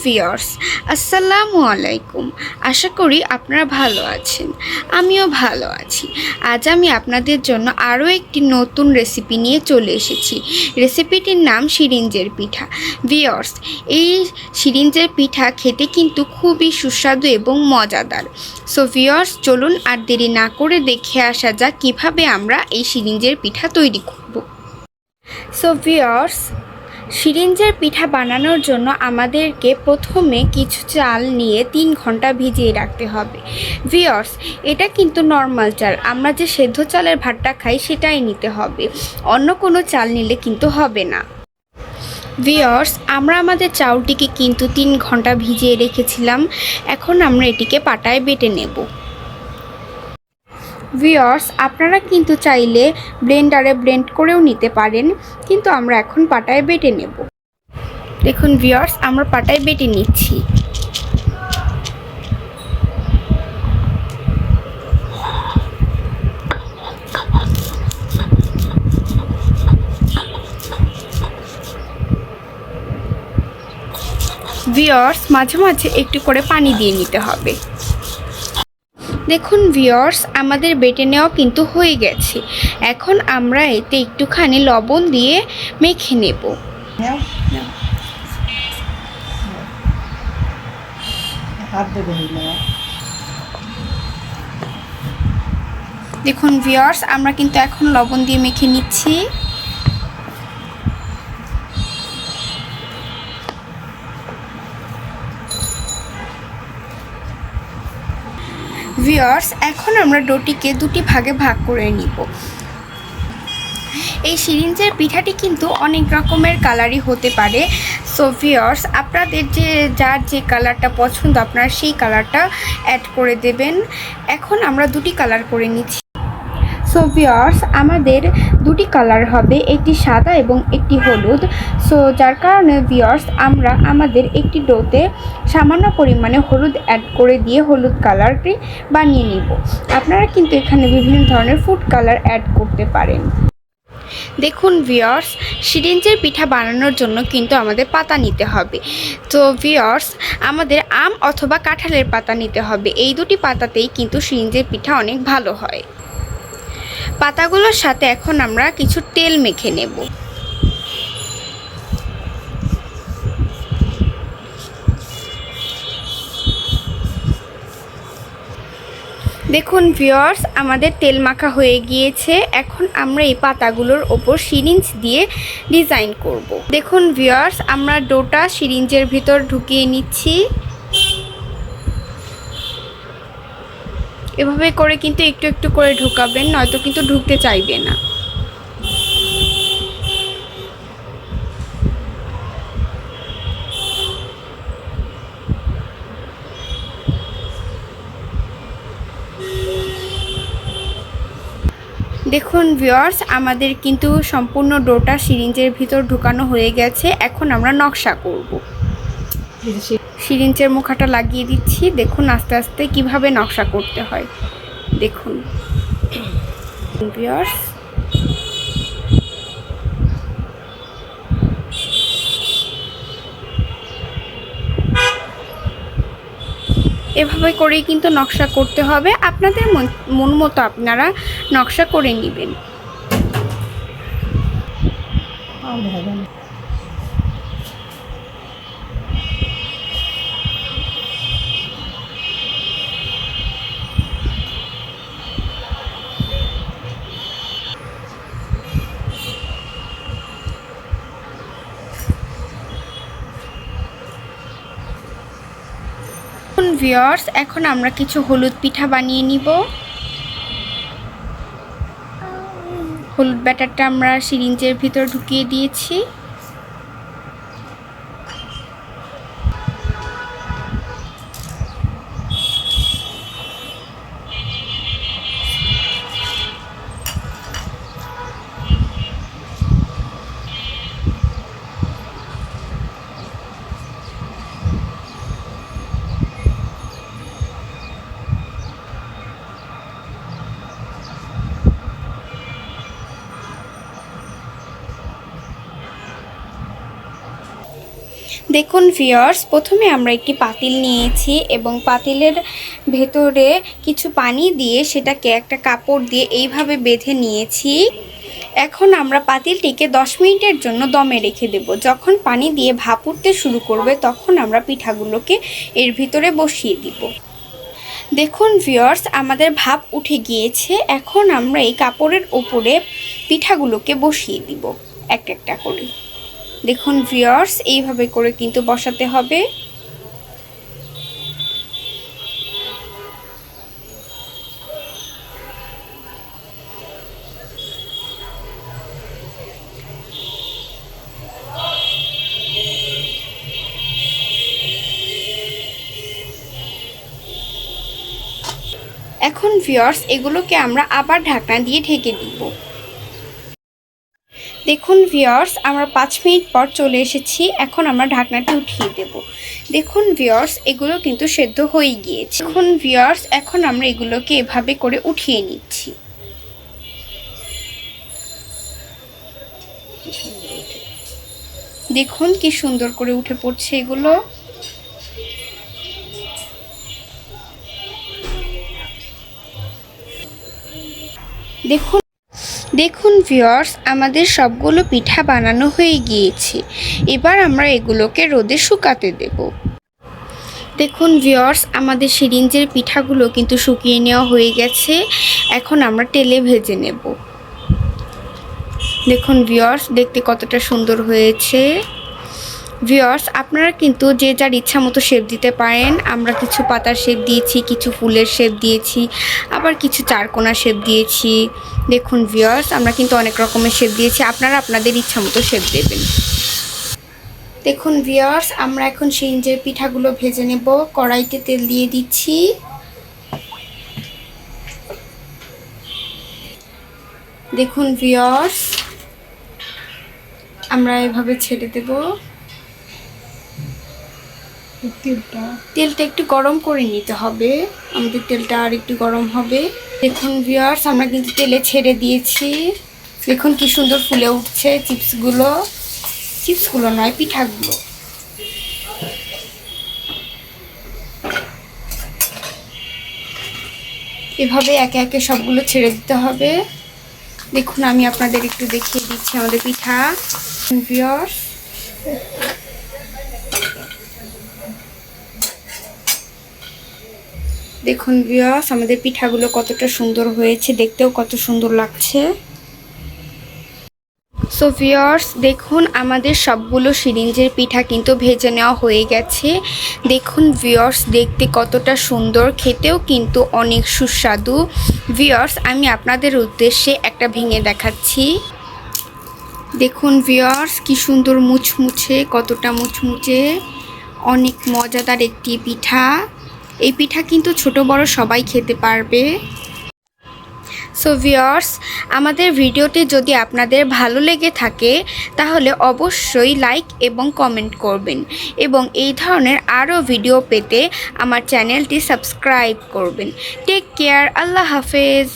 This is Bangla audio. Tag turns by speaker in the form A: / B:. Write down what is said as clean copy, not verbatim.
A: ভিউয়ার্স, আসসালামু আলাইকুম। আশা করি আপনারা ভালো আছেন, আমিও ভালো আছি। আজ আমি আপনাদের জন্য আরও একটি নতুন রেসিপি নিয়ে চলে এসেছি। রেসিপিটির নাম সিরিঞ্জের পিঠা। ভিউয়ার্স, এই সিরিঞ্জের পিঠা খেতে কিন্তু খুবই সুস্বাদু এবং মজাদার। সো ভিউয়ার্স, চলুন আর দেরি না করে দেখে আসা যাক কীভাবে আমরা এই সিরিঞ্জের পিঠা তৈরি করব। সো ভিউয়ার্স, সিরিঞ্জের পিঠা বানানোর জন্য আমাদেরকে প্রথমে কিছু চাল নিয়ে 3 ঘন্টা ভিজিয়ে রাখতে হবে। ভিউয়ার্স, এটা কিন্তু নর্মাল চাল, আমরা যে সেদ্ধ চালের ভাতটা খাই সেটাই নিতে হবে, অন্য কোনো চাল নিলে কিন্তু হবে না। ভিউয়ার্স, আমরা আমাদের চাউলটিকে কিন্তু 3 ঘন্টা ভিজিয়ে রেখেছিলাম। এখন আমরা এটিকে পাটায় বেটে নেব। ভিউয়ার্স, আপনারা কিন্তু চাইলে ব্লেন্ডারে ব্লেন্ড করেও নিতে পারেন, কিন্তু আমরা এখন পাটায় বেটে নেব। দেখুন ভিউয়ার্স, আমরা পাটায় বেটে নিচ্ছি। ভিউয়ার্স, মাঝে মাঝে একটু করে পানি দিয়ে নিতে হবে। দেখুন ভিউয়ার্স, আমাদের বেটে নেওয়া কিন্তু হয়ে গেছে। এখন আমরা এতে একটুখানি লবণ দিয়ে মেখে নেব। দেখুন ভিউয়ার্স, আমরা কিন্তু এখন লবণ দিয়ে মেখে নিচ্ছি। ভিউয়ার্স, এখন আমরা ডোটিকে দুটি ভাগে ভাগ করে নিব। এই সিরিঞ্জের পিঠাটি কিন্তু অনেক রকমের কালারই হতে পারে। সো ভিউয়ার্স, আপনাদের যার যে কালারটা পছন্দ আপনারা সেই কালারটা অ্যাড করে দেবেন। এখন আমরা দুটি কালার করে নিচ্ছি। সো ভিউয়ার্স, আমাদের দুটি কালার হবে, একটি সাদা এবং একটি হলুদ। সো যার কারণে ভিউয়ার্স, আমরা আমাদের একটি ডোতে সামান্য পরিমাণে হলুদ অ্যাড করে দিয়ে হলুদ কালারটি বানিয়ে নিব। আপনারা কিন্তু এখানে বিভিন্ন ধরনের ফুড কালার অ্যাড করতে পারেন। দেখুন ভিউয়ার্স, সিরিঞ্জের পিঠা বানানোর জন্য কিন্তু আমাদের পাতা নিতে হবে। তো ভিউয়ার্স, আমাদের আম অথবা কাঁঠালের পাতা নিতে হবে। এই দুটি পাতাতেই কিন্তু সিরিঞ্জের পিঠা অনেক ভালো হয়। পাতাগুলোর সাথে এখন আমরা কিছু তেল মেখে নেব। দেখুন ভিউয়ার্স, আমাদের তেল মাখা হয়ে গিয়েছে। এখন আমরা এই পাতাগুলোর ওপর সিরিঞ্জ দিয়ে ডিজাইন করব। দেখুন ভিউয়ার্স, আমরা ডোটা সিরিঞ্জের ভিতর ঢুকিয়ে নিচ্ছি। এভাবে করে কিন্তু একটু একটু করে ঢুকাবেন, নয়তো কিন্তু ঢুকতে চাইবে না। দেখুন ভিউয়ার্স, আমাদের কিন্তু সম্পূর্ণ ডোটা সিরিঞ্জের ভিতর ঢুকানো হয়ে গেছে। এখন আমরা নকশা করব। সিরিঞ্জের মুখাটা লাগিয়ে দিচ্ছি। দেখুন আস্তে আস্তে কিভাবে নকশা করতে হয়। দেখুন ভিউয়ার্স, এভাবে করেই কিন্তু নকশা করতে হবে। আপনাদের মন মতো আপনারা নকশা করে নেবেন। ভিউয়ার্স, এখন আমরা কিছু হলুদ পিঠা বানিয়ে নিব। হলুদ ব্যাটারটা আমরা সিরিঞ্জের ভিতর ঢুকিয়ে দিয়েছি। দেখুন ভিউয়ার্স, প্রথমে আমরা একটি পাতিল নিয়েছি এবং পাতিলের ভেতরে কিছু পানি দিয়ে সেটাকে একটা কাপড় দিয়ে এইভাবে বেঁধে নিয়েছি। এখন আমরা পাতিলটিকে 10 মিনিটের জন্য দমে রেখে দেব। যখন পানি দিয়ে ভাপ উঠতে শুরু করবে তখন আমরা পিঠাগুলোকে এর ভিতরে বসিয়ে দিব। দেখুন ভিউয়ার্স, আমাদের ভাপ উঠে গিয়েছে। এখন আমরা এই কাপড়ের উপরে পিঠাগুলোকে বসিয়ে দিব একটা একটা করে। দেখুন ভিউয়ার্স, এইভাবে করে কিন্তু বসাতে হবে। এখন ভিউয়ার্স, এগুলোকে আমরা আবার ঢাকনা দিয়ে ঢেকে দিব। দেখুন ভিউয়ার্স, আমরা 5 মিনিট পর চলে এসেছি। এখন আমরা ঢাকনাটি উঠিয়ে দেব। দেখুন ভিউয়ার্স, এগুলো কিন্তু সেদ্ধ হয়ে গিয়েছে। এখন ভিউয়ার্স, এখন আমরা এগুলোকে এভাবে করে উঠিয়ে নিচ্ছি। দেখুন কি সুন্দর করে উঠে পড়ছে এগুলো। দেখুন ভিউয়ার্স, আমাদের সবগুলো পিঠা বানানো হয়ে গিয়েছে। এবার আমরা এগুলোকে রোদে শুকাতে দেব। দেখুন ভিউয়ার্স, আমাদের সিরিঞ্জের পিঠাগুলো কিন্তু শুকিয়ে নেওয়া হয়ে গেছে। এখন আমরা তেলে ভেজে নেব। দেখুন ভিউয়ার্স, দেখতে কতটা সুন্দর হয়েছে। ভিউয়ার্স, আপনারা কিন্তু যে যার ইচ্ছা মতো শেপ দিতে পারেন। আমরা কিছু পাতার শেপ দিয়েছি, কিছু ফুলের শেপ দিয়েছি, আবার কিছু চারকোনা শেপ দিয়েছি। দেখুন ভিউয়ার্স, আমরা কিন্তু অনেক রকমের শেপ দিয়েছি। আপনারা আপনাদের ইচ্ছা মতো শেপ দেবেন। দেখুন ভিউয়ার্স, আমরা এখন সিরিঞ্জের পিঠাগুলো ভেজে নেব। কড়াইতে তেল দিয়ে দিচ্ছি। দেখুন ভিউয়ার্স, আমরা এভাবে ছেড়ে দেব। তেলটা একটু গরম করে নিতে হবে। আমাদের তেলটা আর একটু গরম হবে। দেখুন ভিউয়ার্স, আমরা কিন্তু তেলে ছেড়ে দিয়েছি। দেখুন কি সুন্দর ফুলে উঠছে চিপসগুলো নয়, পিঠাগুলো। এভাবে একে একে সবগুলো ছেড়ে দিতে হবে। দেখুন, আমি আপনাদের একটু দেখিয়ে দিচ্ছি আমাদের পিঠা। ভিউয়ার্স, দেখুন ভিউয়ার্স, আমাদের পিঠাগুলো কতটা সুন্দর হয়েছে, দেখতেও কত সুন্দর লাগছে। সো ভিউয়ার্স, দেখুন আমাদের সবগুলো সিরিঞ্জের পিঠা কিন্তু ভেজে নেওয়া হয়ে গেছে। দেখুন ভিউয়ার্স, দেখতে কতটা সুন্দর, খেতেও কিন্তু অনেক সুস্বাদু। ভিউয়ার্স, আমি আপনাদের উদ্দেশ্যে একটা ভেঙে দেখাচ্ছি। দেখুন ভিউয়ার্স, কি সুন্দর মুচমুচে, কতটা মুচমুচে, অনেক মজাদার একটি পিঠা। এই পিঠা কিন্তু ছোট বড় সবাই খেতে পারবে। সো ভিউয়ার্স, আমাদের ভিডিওটি যদি আপনাদের ভালো লেগে থাকে তাহলে অবশ্যই লাইক এবং কমেন্ট করবেন এবং এই ধরনের আরও ভিডিও পেতে আমার চ্যানেলটি সাবস্ক্রাইব করবেন। টেক কেয়ার, আল্লাহ হাফেজ।